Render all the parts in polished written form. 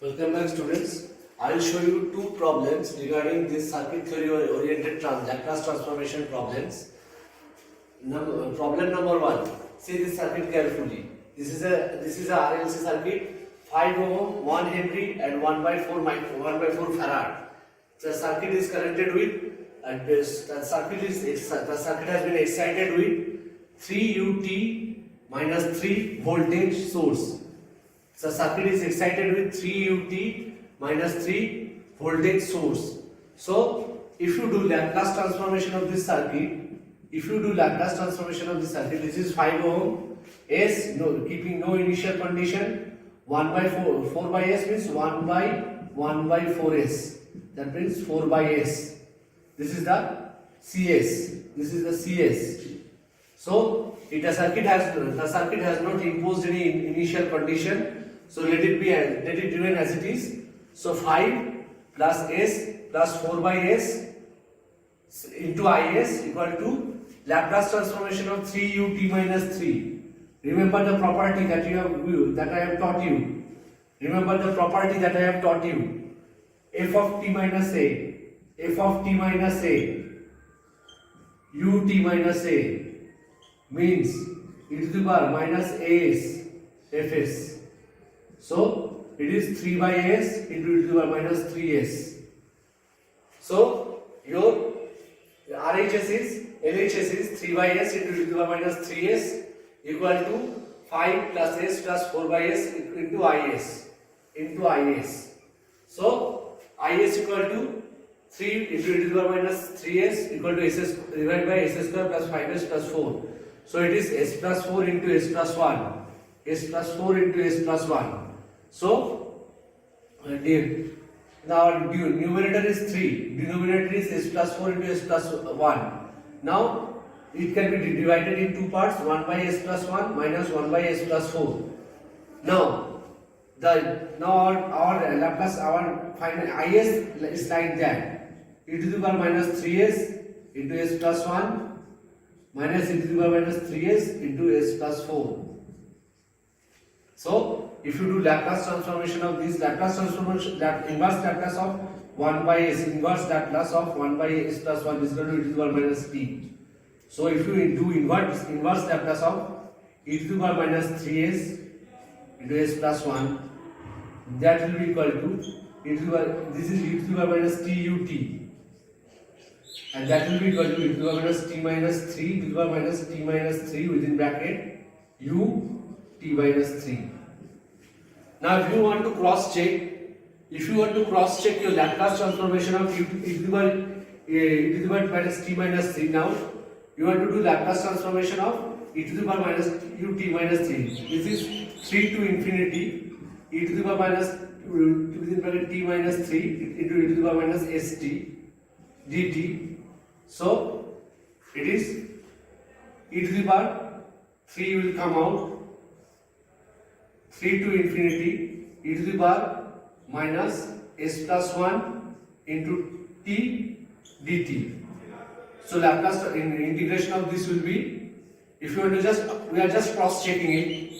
Welcome back, students. I will show you two problems regarding this circuit theory oriented Laplace transformation problems. Problem number 1. See this circuit carefully. This is a RLC circuit, 5 ohm, 1 Henry and 1 by 4 farad. The circuit is connected with the circuit has been excited with 3 ut minus 3 voltage source. The circuit is excited with 3 ut minus 3 voltage source. So, if you do Laplace transformation of this circuit, this is 5 ohm, S, keeping no initial condition, 1 by 4 by S means 1 by 4S. That means 4 by S. This is the CS. So, the circuit has not imposed any initial condition. So let it remain as it is. So 5 plus S plus 4 by S into Is equal to Laplace transformation of 3 ut minus 3. Remember the property that I have taught you. F of t minus a, ut minus a means e to the power minus as fs. So it is 3 by s into e to the power minus 3s. So your LHS is 3 by s into e to the power minus 3s equal to 5 plus s plus 4 by s into is. So is equal to 3 into e to the power minus 3s equal to s divided by s square plus 5s plus 4. So it is s plus 4 into s plus 1. S plus 4 into s plus 1. So, now numerator is 3, denominator is s plus 4 into s plus 1. Now, it can be divided in two parts, 1 by s plus 1 minus 1 by s plus 4. Now, our Laplace, our final is like that. E to the power minus 3s into s plus 1 minus e to the power minus 3s into s plus 4. So, if you do Laplace transformation of this, inverse Laplace of 1 by s, inverse Laplace of 1 by s plus 1 is equal to e to the power minus t. So, if you do inverse Laplace of e to the power minus 3s into s plus 1, that will be equal to this is e to the power minus t ut, and that will be equal to e to the power minus t minus 3 to the power minus t minus 3 within bracket u t minus 3. Now, if you want to cross check your Laplace transformation of e to the power minus t minus 3, now you want to do Laplace transformation of e to the power minus ut minus 3. This is 3 to infinity e to the power minus within bracket t minus 3 into e to the power minus st dt. So it is e to the power 3 will come out, 3 to infinity e to the power minus s plus 1 into t dt. So Laplace integration of this will be, if you want to we are just cross checking it,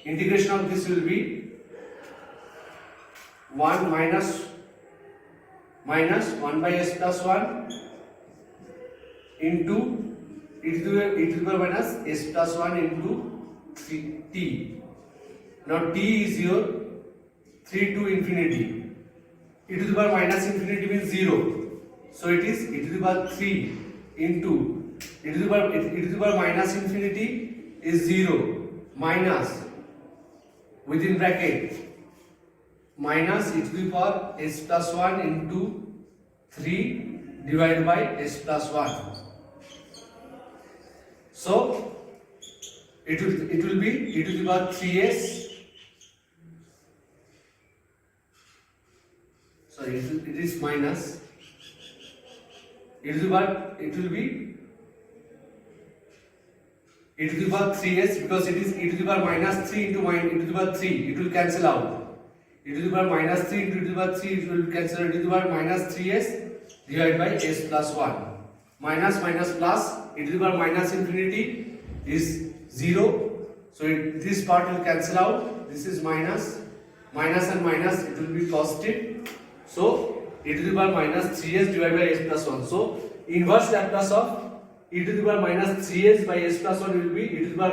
integration of this will be 1 minus 1 by s plus 1 into e to the power minus s plus 1 into t. Now t is your 3 to infinity. E to the power minus infinity means 0. So it is e to the power 3 into e to the power minus infinity is 0 minus within bracket minus e to the power s plus 1 into 3 divided by s plus 1. So it will be e to the power 3s. Sorry, it is minus. It will be e to the power 3s, because it is e to the power minus 3 into e to the power 3. It will cancel out. E to the power minus 3 into e to the power 3. It will cancel out. E to the power minus 3s divided by s plus 1. Minus plus e to the power minus infinity is 0. So this part will cancel out. This is minus minus and minus, it will be positive. So e to the power minus 3s divided by s plus 1. So inverse Laplace of e to the power minus 3s by s plus 1 will be e to the power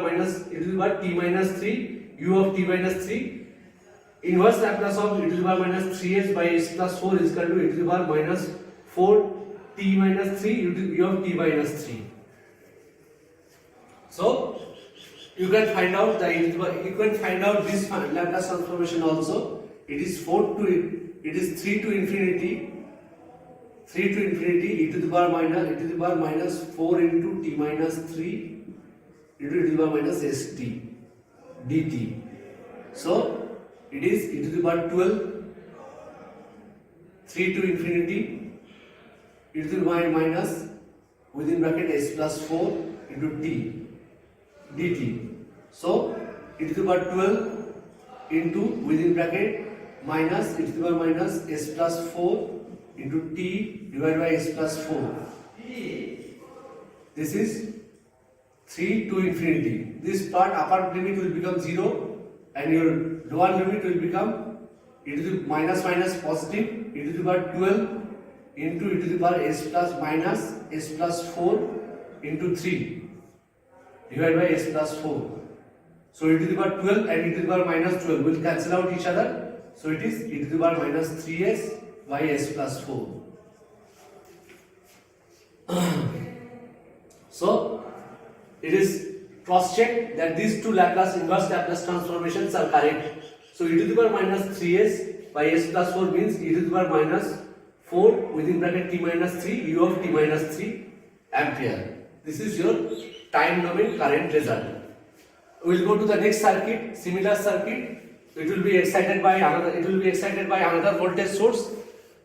t minus 3 u of t minus 3. Inverse Laplace of e to the power minus 3s by s plus 4 is equal to e to the power minus 4 t minus 3 u of t minus 3. So you can find out this Laplace transformation also. It is 3 to infinity e to the power minus 4 into t minus 3 into e to the power minus st dt. So it is e to the power 12 3 to infinity e to the power minus within bracket s plus 4 into t dt. So e to the power 12 into within bracket minus e to the power minus s plus 4 into t divided by s plus 4. This is 3 to infinity. This part upper limit will become 0 and your lower limit will become e to the minus positive e to the power 12 into e to the power s plus minus s plus 4 into 3 divided by s plus 4. So e to the power 12 and e to the power minus 12 will cancel out each other. So it is e to the power minus 3s by s plus 4. So it is cross check that these two inverse Laplace transformations are correct. So e to the power minus 3s by s plus 4 means e to the power minus 4 within bracket t minus 3 u of t minus 3 ampere. This is your time domain current result. We will go to the next circuit, similar circuit. It will be excited by another voltage source.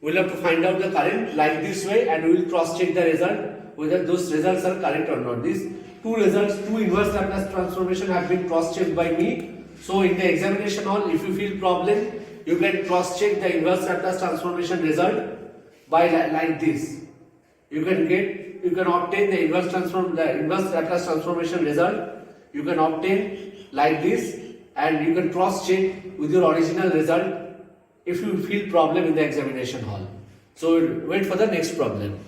We will have to find out the current like this way, and we will cross check the result whether those results are correct or not. These two inverse Laplace transformation have been cross checked by me. So in the examination hall, if you feel problem, you can cross check the inverse Laplace transformation result by like this. You can obtain the inverse Laplace transformation result. You can obtain like this, and you can cross check with your original result if you feel problem in the examination hall. So wait for the next problem.